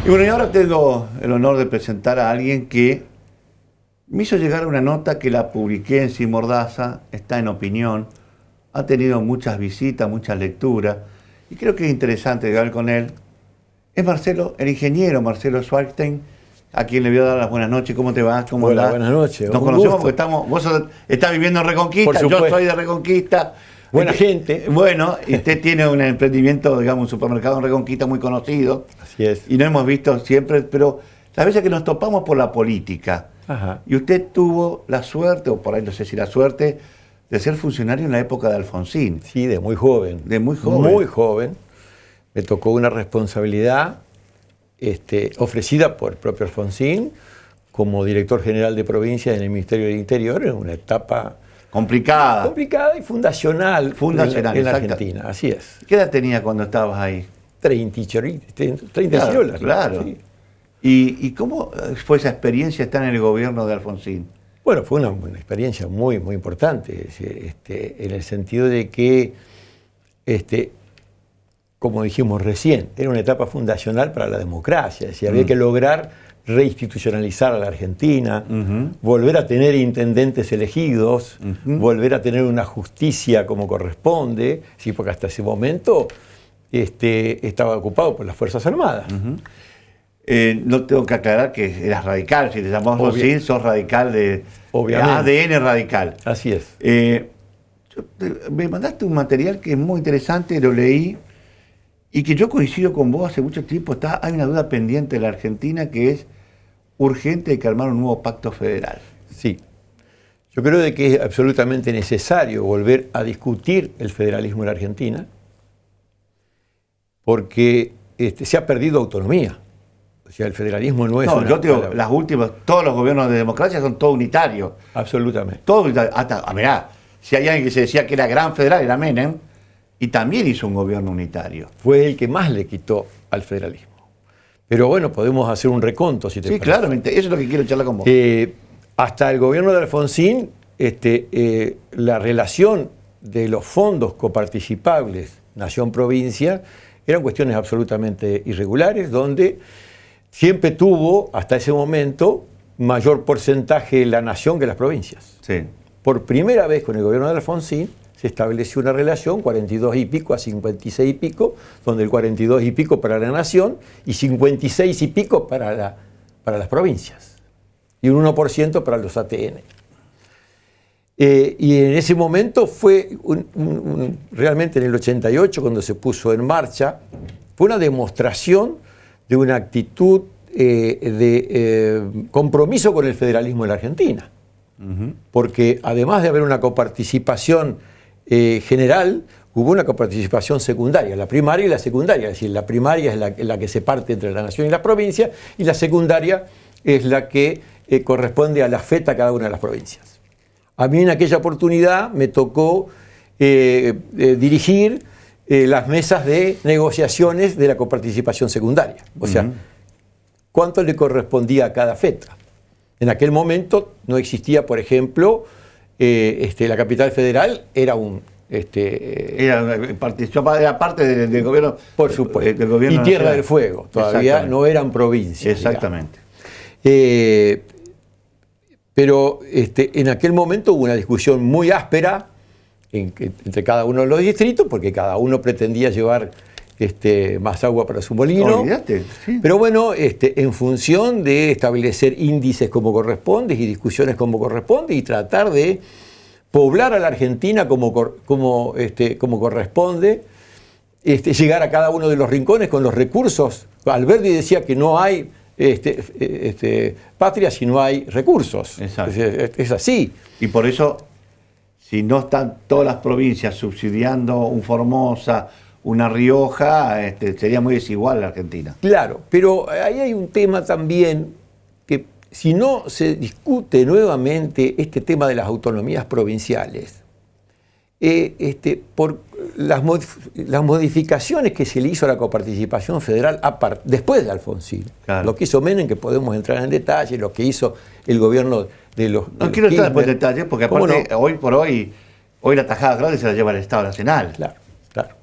Y bueno, y ahora tengo el honor de presentar a alguien que me hizo llegar una nota que la publiqué en Sin Mordaza, está en Opinión, ha tenido muchas visitas, muchas lecturas, y creo que es interesante hablar con él. Es Marcelo, el ingeniero Marcelo Schwartzstein, a quien le voy a dar las buenas noches. ¿Cómo te va? ¿Cómo Hola, andás? buenas noches. Nos conocemos porque vos estás viviendo en Reconquista, yo soy de Reconquista. Buena gente. Bueno, y usted tiene un emprendimiento, digamos, un supermercado en Reconquista muy conocido. Así es. Y nos hemos visto siempre, pero las veces que nos topamos por la política. Ajá. Y usted tuvo la suerte, o por ahí no sé si la suerte, de ser funcionario en la época de Alfonsín. Sí, de muy joven. De muy joven. Muy joven. Me tocó una responsabilidad ofrecida por el propio Alfonsín como director general de provincia en el Ministerio del Interior, en una etapa complicada y fundacional en la Argentina. Así es. ¿Qué edad tenía cuando estabas ahí? 30 chirolas. Claro. Sí. ¿Y cómo fue esa experiencia estar en el gobierno de Alfonsín? Bueno, fue una experiencia muy, muy importante, en el sentido de que, como dijimos recién, era una etapa fundacional para la democracia. Es decir, había que lograr reinstitucionalizar a la Argentina, volver a tener intendentes elegidos, volver a tener una justicia como corresponde, ¿sí? Porque hasta ese momento estaba ocupado por las Fuerzas Armadas. No tengo que aclarar que eras radical, si te llamamos Alfonsín, sos radical de ADN radical. Así es. Me mandaste un material que es muy interesante, lo leí, y que yo coincido con vos hace mucho tiempo. Hay una duda pendiente en la Argentina que es urgente de que armar un nuevo pacto federal. Sí. Yo creo de que es absolutamente necesario volver a discutir el federalismo en la Argentina porque se ha perdido autonomía. O sea, el federalismo no es yo digo, las últimas, todos los gobiernos de democracia son todos unitarios. Absolutamente. Todos unitarios. Mirá, si hay alguien que se decía que era gran federal, era Menem, y también hizo un gobierno unitario. Fue el que más le quitó al federalismo. Pero bueno, podemos hacer un reconto, si te parece. Sí, claro, eso es lo que quiero charlar con vos. Hasta el gobierno de Alfonsín, la relación de los fondos coparticipables nación-provincia eran cuestiones absolutamente irregulares, donde siempre tuvo, hasta ese momento, mayor porcentaje la nación que las provincias. Sí. Por primera vez con el gobierno de Alfonsín se estableció una relación 42 y pico a 56 y pico, donde el 42 y pico para la nación y 56 y pico para las provincias, y un 1% para los ATN. Y en ese momento fue realmente en el 88, cuando se puso en marcha, fue una demostración de una actitud de compromiso con el federalismo en la Argentina. Porque además de haber una coparticipación general, hubo una coparticipación secundaria, la primaria y la secundaria. Es decir, la primaria es la que se parte entre la nación y las provincias, y la secundaria es la que corresponde a la FETA cada una de las provincias. A mí en aquella oportunidad me tocó dirigir las mesas de negociaciones de la coparticipación secundaria. O sea, ¿cuánto le correspondía a cada FETA? En aquel momento no existía, por ejemplo, la capital federal era era parte del gobierno. Por supuesto. Del gobierno y Tierra nacional. del Fuego. Todavía no eran provincias. Exactamente. Pero en aquel momento hubo una discusión muy áspera entre cada uno de los distritos, porque cada uno pretendía llevar más agua para su molino. Olvídate, sí. Pero bueno, en función de establecer índices como corresponde y discusiones como corresponde y tratar de poblar a la Argentina como corresponde, llegar a cada uno de los rincones con los recursos. Alberti decía que no hay patria si no hay recursos. Es así. Y por eso, si no están todas las provincias subsidiando un Formosa, una Rioja, sería muy desigual la Argentina. Claro, pero ahí hay un tema también que si no se discute nuevamente este tema de las autonomías provinciales, por las modificaciones que se le hizo a la coparticipación federal después de Alfonsín, claro. Lo que hizo Menem, que podemos entrar en detalle, lo que hizo el gobierno de los... No quiero entrar después en detalle, porque aparte, no? hoy por hoy la tajada grande se la lleva el Estado Nacional. Claro, claro.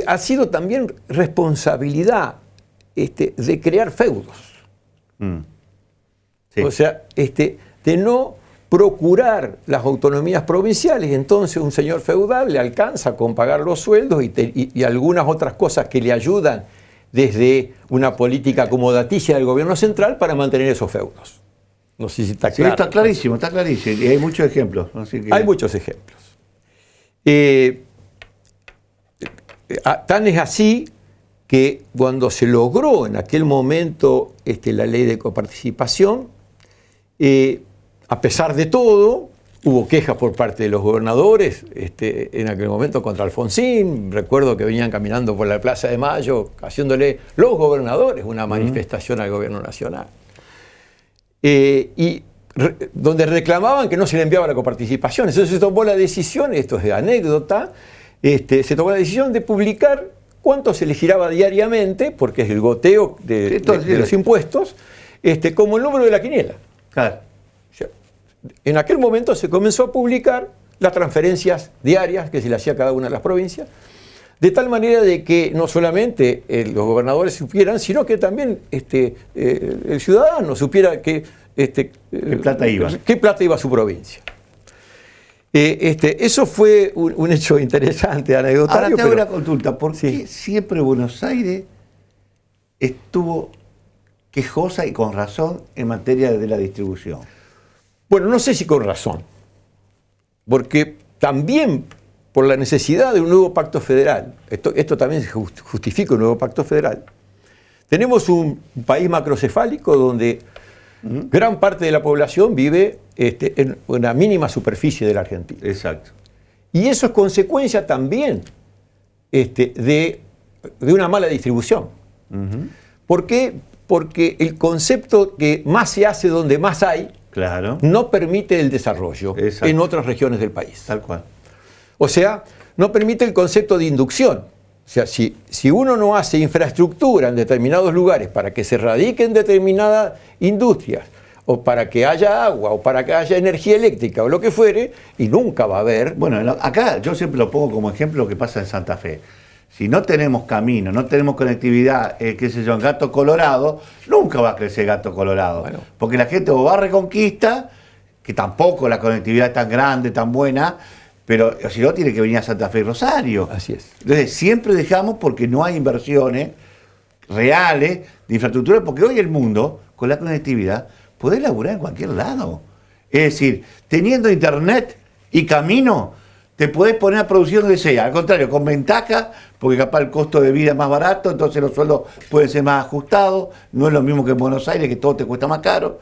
Ha sido también responsabilidad de crear feudos. Sí. O sea, de no procurar las autonomías provinciales. Entonces un señor feudal le alcanza con pagar los sueldos y algunas otras cosas que le ayudan desde una política acomodaticia del gobierno central para mantener esos feudos. No sé si está claro. Sí, está clarísimo, está clarísimo. Y hay muchos ejemplos. Así que... Hay muchos ejemplos. Tan es así que cuando se logró en aquel momento la ley de coparticipación, a pesar de todo, hubo quejas por parte de los gobernadores en aquel momento contra Alfonsín. Recuerdo que venían caminando por la Plaza de Mayo haciéndole los gobernadores una manifestación al gobierno nacional. Donde reclamaban que no se le enviaba la coparticipación. Entonces se tomó la decisión, esto es de anécdota, se tomó la decisión de publicar cuánto se le giraba diariamente, porque es el goteo de los impuestos, como el número de la quiniela. Claro. O sea, en aquel momento se comenzó a publicar las transferencias diarias que se le hacía a cada una de las provincias, de tal manera de que no solamente los gobernadores supieran, sino que también el ciudadano supiera qué plata iba a su provincia. Eso fue un hecho interesante, anecdotario. Ahora te hago una consulta. ¿Por qué siempre Buenos Aires estuvo quejosa y con razón en materia de la distribución? Bueno, no sé si con razón, porque también por la necesidad de un nuevo pacto federal, esto también se justifica un nuevo pacto federal, tenemos un país macrocefálico donde gran parte de la población vive en una mínima superficie de la Argentina. Exacto. Y eso es consecuencia también de una mala distribución. ¿Por qué? Porque el concepto que más se hace donde más hay, claro, no permite el desarrollo en otras regiones del país. Tal cual. O sea, no permite el concepto de inducción. O sea, si uno no hace infraestructura en determinados lugares para que se radiquen determinadas industrias, o para que haya agua, o para que haya energía eléctrica, o lo que fuere, y nunca va a haber... Bueno, acá yo siempre lo pongo como ejemplo lo que pasa en Santa Fe. Si no tenemos camino, no tenemos conectividad, qué sé yo, en Gato Colorado, nunca va a crecer Gato Colorado. Bueno. Porque la gente o va a Reconquista, que tampoco la conectividad es tan grande, tan buena, pero si no, tiene que venir a Santa Fe y Rosario. Así es. Entonces, siempre dejamos porque no hay inversiones reales de infraestructura, porque hoy el mundo, con la conectividad, puede laburar en cualquier lado. Es decir, teniendo internet y camino, te podés poner a producir donde sea. Al contrario, con ventaja, porque capaz el costo de vida es más barato, entonces los sueldos pueden ser más ajustados. No es lo mismo que en Buenos Aires, que todo te cuesta más caro.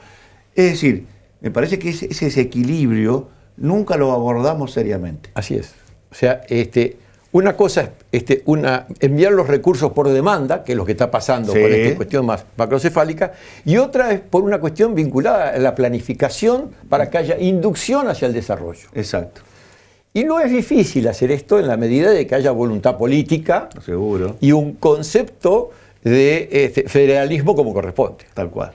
Es decir, me parece que ese desequilibrio nunca lo abordamos seriamente. Así es. O sea, una cosa es enviar los recursos por demanda, que es lo que está pasando con esta cuestión más macrocefálica, y otra es por una cuestión vinculada a la planificación para que haya inducción hacia el desarrollo. Exacto. Y no es difícil hacer esto en la medida de que haya voluntad política. Seguro. Y un concepto de federalismo como corresponde. Tal cual.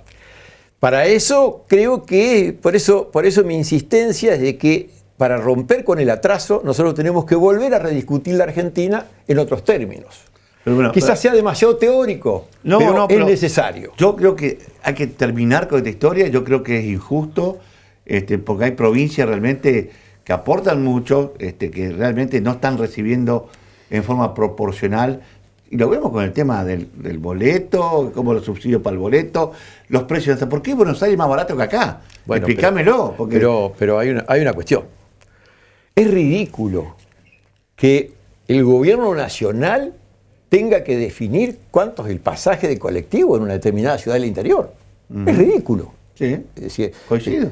Para eso creo que, por eso mi insistencia es de que para romper con el atraso nosotros tenemos que volver a rediscutir la Argentina en otros términos. Pero bueno, quizás sea demasiado teórico, pero es necesario. Yo creo que hay que terminar con esta historia. Yo creo que es injusto, porque hay provincias realmente que aportan mucho, que realmente no están recibiendo en forma proporcional. Y lo vemos con el tema del boleto, como los subsidios para el boleto, los precios. ¿Por qué Buenos Aires es más barato que acá? Bueno, explícamelo. Pero hay una cuestión. Es ridículo que el gobierno nacional tenga que definir cuánto es el pasaje de colectivo en una determinada ciudad del interior. Es ridículo. Sí, es decir, coincido.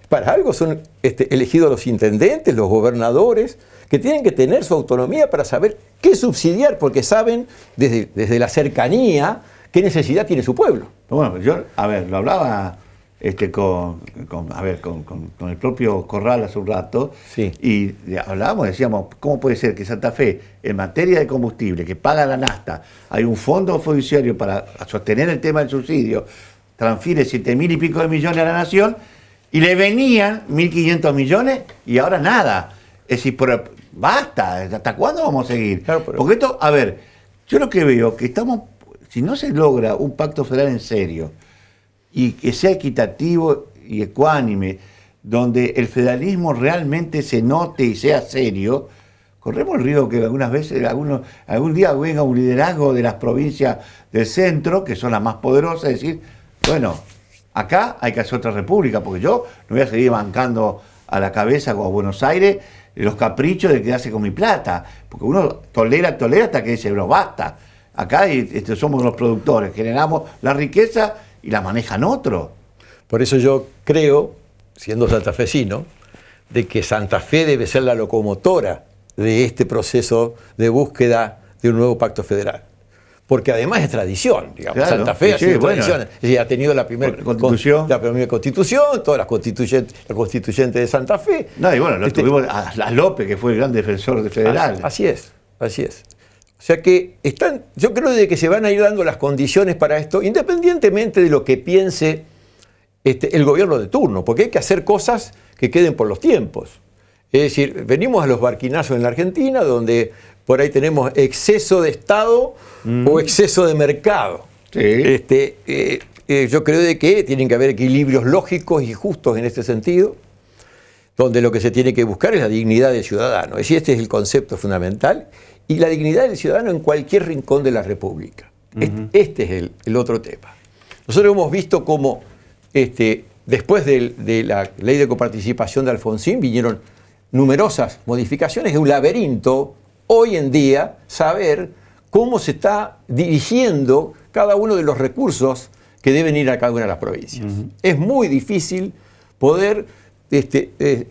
Para algo son elegidos los intendentes, los gobernadores, que tienen que tener su autonomía para saber qué subsidiar, porque saben desde la cercanía qué necesidad tiene su pueblo. Bueno, yo, lo hablaba con el propio Corral hace un rato, sí. Y hablábamos, decíamos, ¿cómo puede ser que Santa Fe, en materia de combustible, que paga la nafta, hay un fondo fiduciario para sostener el tema del subsidio, transfiere 7.000 y pico de millones a la nación, y le venían 1.500 millones y ahora nada? Es decir, basta, ¿hasta cuándo vamos a seguir? Claro, porque esto, yo lo que veo que si no se logra un pacto federal en serio y que sea equitativo y ecuánime, donde el federalismo realmente se note y sea serio, corremos el riesgo que algunas veces, algún día venga un liderazgo de las provincias del centro, que son las más poderosas, y decir, bueno, acá hay que hacer otra república, porque yo no voy a seguir bancando a la cabeza con Buenos Aires los caprichos de quedarse con mi plata, porque uno tolera hasta que dice, bro, basta. Acá somos los productores, generamos la riqueza y la manejan otros. Por eso yo creo, siendo santafesino, de que Santa Fe debe ser la locomotora de este proceso de búsqueda de un nuevo pacto federal. Porque además es tradición, digamos. Claro, Santa Fe ha sido tradición. Ha tenido la primera constitución, todas las constituyentes de Santa Fe. No, y bueno, tuvimos a López, que fue el gran defensor de federal. Así es. O sea que yo creo de que se van a ir dando las condiciones para esto, independientemente de lo que piense el gobierno de turno, porque hay que hacer cosas que queden por los tiempos. Es decir, venimos a los barquinazos en la Argentina, donde por ahí tenemos exceso de Estado o exceso de mercado. Sí. Yo creo de que tienen que haber equilibrios lógicos y justos en este sentido, donde lo que se tiene que buscar es la dignidad del ciudadano. Es decir, este es el concepto fundamental, y la dignidad del ciudadano en cualquier rincón de la República. Este es el otro tema. Nosotros hemos visto cómo después de la ley de coparticipación de Alfonsín vinieron numerosas modificaciones, es un laberinto hoy en día saber cómo se está dirigiendo cada uno de los recursos que deben ir a cada una de las provincias. Es muy difícil poder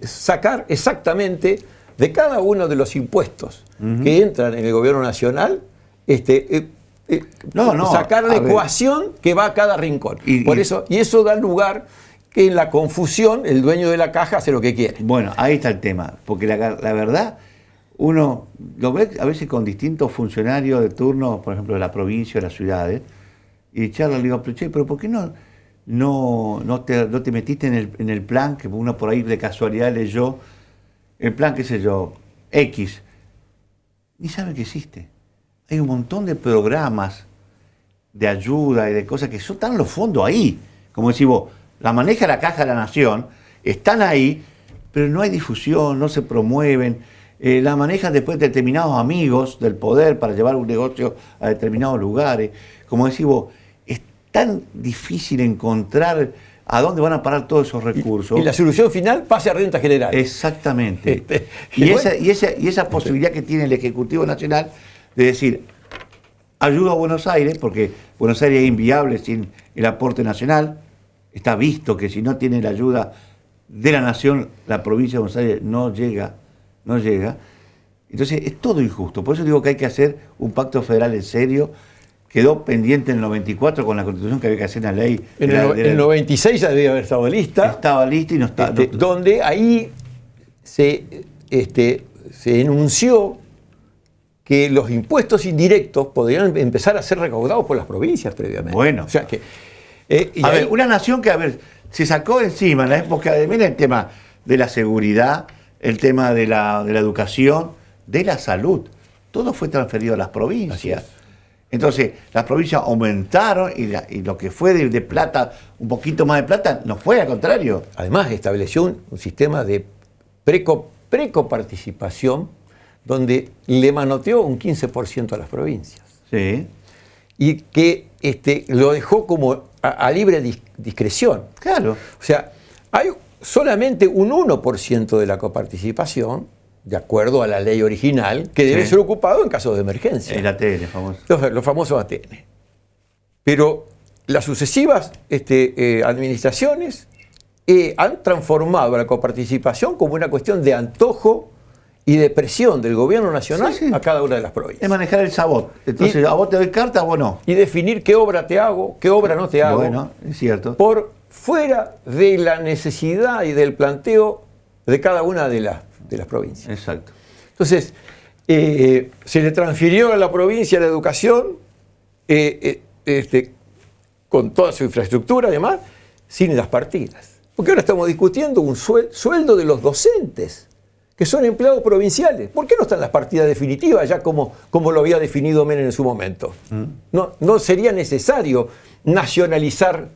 sacar exactamente de cada uno de los impuestos que entran en el gobierno nacional, sacar la ecuación que va a cada rincón. Y eso da lugar que en la confusión el dueño de la caja hace lo que quiere. Bueno, ahí está el tema, porque la verdad, uno lo ve a veces con distintos funcionarios de turno, por ejemplo, de la provincia o de las ciudades, y charla, le digo, pero ¿por qué no te metiste en el plan que uno por ahí de casualidad leyó? El plan, qué sé yo, X, ni sabe que existe. Hay un montón de programas de ayuda y de cosas que están los fondos ahí. Como decís vos, la maneja la Caja de la Nación, están ahí, pero no hay difusión, no se promueven. La manejan después determinados amigos del poder para llevar un negocio a determinados lugares. Como decís vos, es tan difícil encontrar a dónde van a parar todos esos recursos. Y la solución final pase a renta general. Exactamente. Y esa posibilidad que tiene el Ejecutivo Nacional de decir, ayudo a Buenos Aires, porque Buenos Aires es inviable sin el aporte nacional. Está visto que si no tiene la ayuda de la Nación, la provincia de Buenos Aires no llega. Entonces es todo injusto. Por eso digo que hay que hacer un pacto federal en serio. Quedó pendiente en el 94 con la Constitución que había que hacer una ley. En el 96 ya debía haber estado lista. Estaba lista y no está. Donde ahí se enunció que los impuestos indirectos podrían empezar a ser recaudados por las provincias previamente. Bueno. O sea que, una nación que, se sacó encima en la época de, miren, el tema de la seguridad, el tema de la educación, de la salud. Todo fue transferido a las provincias. Entonces, las provincias aumentaron y lo que fue de plata, un poquito más de plata, no fue, al contrario. Además, estableció un sistema de precoparticipación donde le manoteó un 15% a las provincias. Sí. Y que lo dejó como a libre discreción. Claro. O sea, hay solamente un 1% de la coparticipación, de acuerdo a la ley original, que debe ser ocupado en casos de emergencia. El ATN, famoso. Los famosos ATN. Pero las sucesivas administraciones han transformado la coparticipación como una cuestión de antojo y de presión del gobierno nacional a cada una de las provincias. Es manejar el sabot. Entonces, a vos te doy carta, vos no. Y definir qué obra te hago, qué obra no te hago. Bueno, es cierto. Por fuera de la necesidad y del planteo de cada una de las provincias. Exacto. Entonces, se le transfirió a la provincia la educación con toda su infraestructura, además, sin las partidas. Porque ahora estamos discutiendo un sueldo de los docentes, que son empleados provinciales. ¿Por qué no están las partidas definitivas ya como lo había definido Menem en su momento? No sería necesario nacionalizar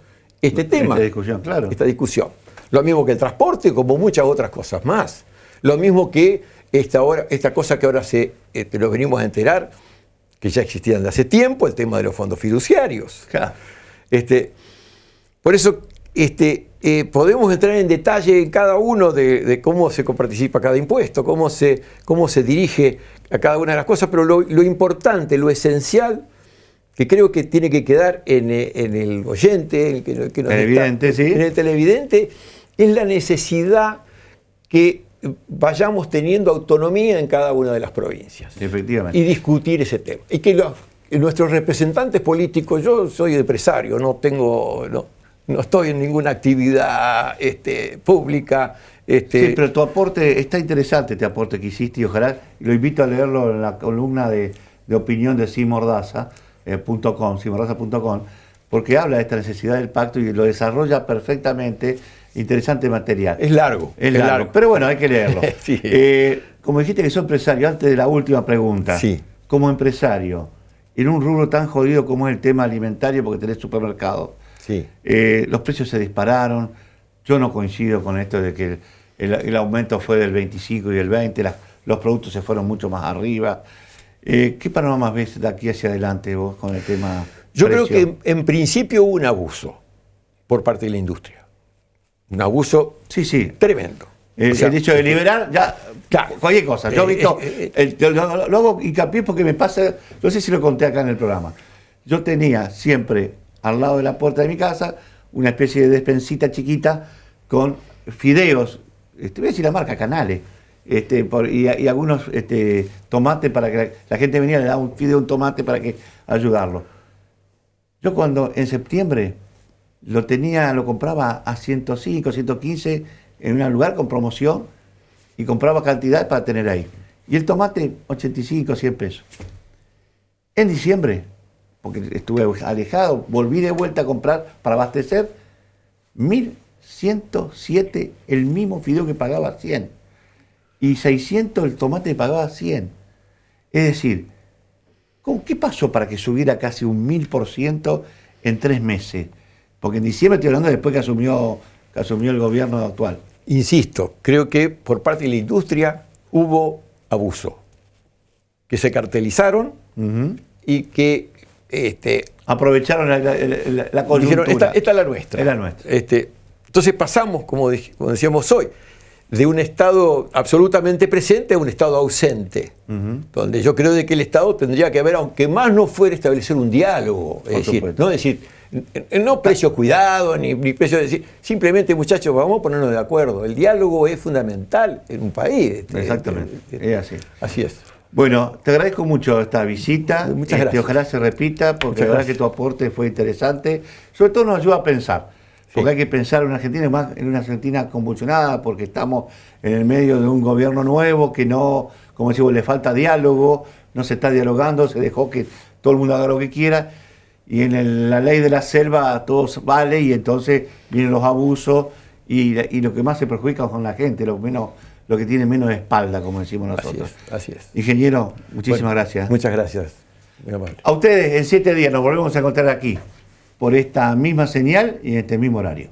este tema. Esta discusión, claro. Esta discusión. Lo mismo que el transporte, como muchas otras cosas más. Lo mismo que esta cosa que ahora lo venimos a enterar, que ya existían de hace tiempo, el tema de los fondos fiduciarios. Claro. Por eso podemos entrar en detalle en cada uno de cómo se coparticipa cada impuesto, cómo se dirige a cada una de las cosas, pero lo importante, lo esencial, que creo que tiene que quedar en el oyente, en el televidente, es la necesidad que vayamos teniendo autonomía en cada una de las provincias. Efectivamente. Y discutir ese tema. Y que nuestros representantes políticos, yo soy empresario, no estoy en ninguna actividad pública. Sí, pero tu aporte, está interesante este aporte que hiciste y ojalá, lo invito a leerlo en la columna de opinión de simordaza.com, porque habla de esta necesidad del pacto y lo desarrolla perfectamente. Interesante material. Es largo. Pero bueno, hay que leerlo. Sí. Como dijiste que sos empresario, antes de la última pregunta, sí. Como empresario, en un rubro tan jodido como es el tema alimentario, porque tenés supermercado, sí. Los precios se dispararon. Yo no coincido con esto de que el aumento fue del 25 y del 20, los productos se fueron mucho más arriba. ¿Qué panorama ves de aquí hacia adelante vos con el tema? Yo creo que en principio hubo un abuso por parte de la industria. Un abuso tremendo. El hecho de liberar, ya, claro, cualquier cosa. Yo he visto, lo hago hincapié porque me pasa, no sé si lo conté acá en el programa. Yo tenía siempre al lado de la puerta de mi casa una especie de despensita chiquita con fideos, voy a decir la marca, Canales, y algunos tomates para que la gente venía, le daba un fideo, un tomate para que ayudarlo. Yo cuando en septiembre lo compraba a 105, 115 en un lugar con promoción y compraba cantidad para tener ahí. Y el tomate, 85, 100 pesos. En diciembre, porque estuve alejado, volví de vuelta a comprar para abastecer 1.107 el mismo fideo que pagaba 100. Y 600 el tomate que pagaba 100. Es decir, ¿qué pasó para que subiera casi un 1000% en 3 meses? Porque en diciembre estoy hablando después que asumió el gobierno actual. Insisto, creo que por parte de la industria hubo abuso. Que se cartelizaron y que aprovecharon la coyuntura. Dijeron, esta es la nuestra. Es la nuestra. Entonces pasamos, como decíamos hoy, de un Estado absolutamente presente a un Estado ausente, donde yo creo de que el Estado tendría que haber, aunque más no fuera, establecer un diálogo. Es decir, no precios cuidados, ni precios, decir, simplemente, muchachos, vamos a ponernos de acuerdo. El diálogo es fundamental en un país. Exactamente, es así. Así es. Bueno, te agradezco mucho esta visita. Muchas gracias. Ojalá se repita, porque la verdad que tu aporte fue interesante. Sobre todo nos ayuda a pensar. Porque hay que pensar en una Argentina convulsionada, porque estamos en el medio de un gobierno nuevo que no, como decimos, le falta diálogo, no se está dialogando, se dejó que todo el mundo haga lo que quiera, y en la ley de la selva todo vale, y entonces vienen los abusos, y lo que más se perjudica con la gente, lo que tiene menos espalda, como decimos nosotros. Así es. Ingeniero, muchísimas gracias. Muchas gracias. Muy amable. A ustedes, en 7 días nos volvemos a encontrar aquí, por esta misma señal y en este mismo horario.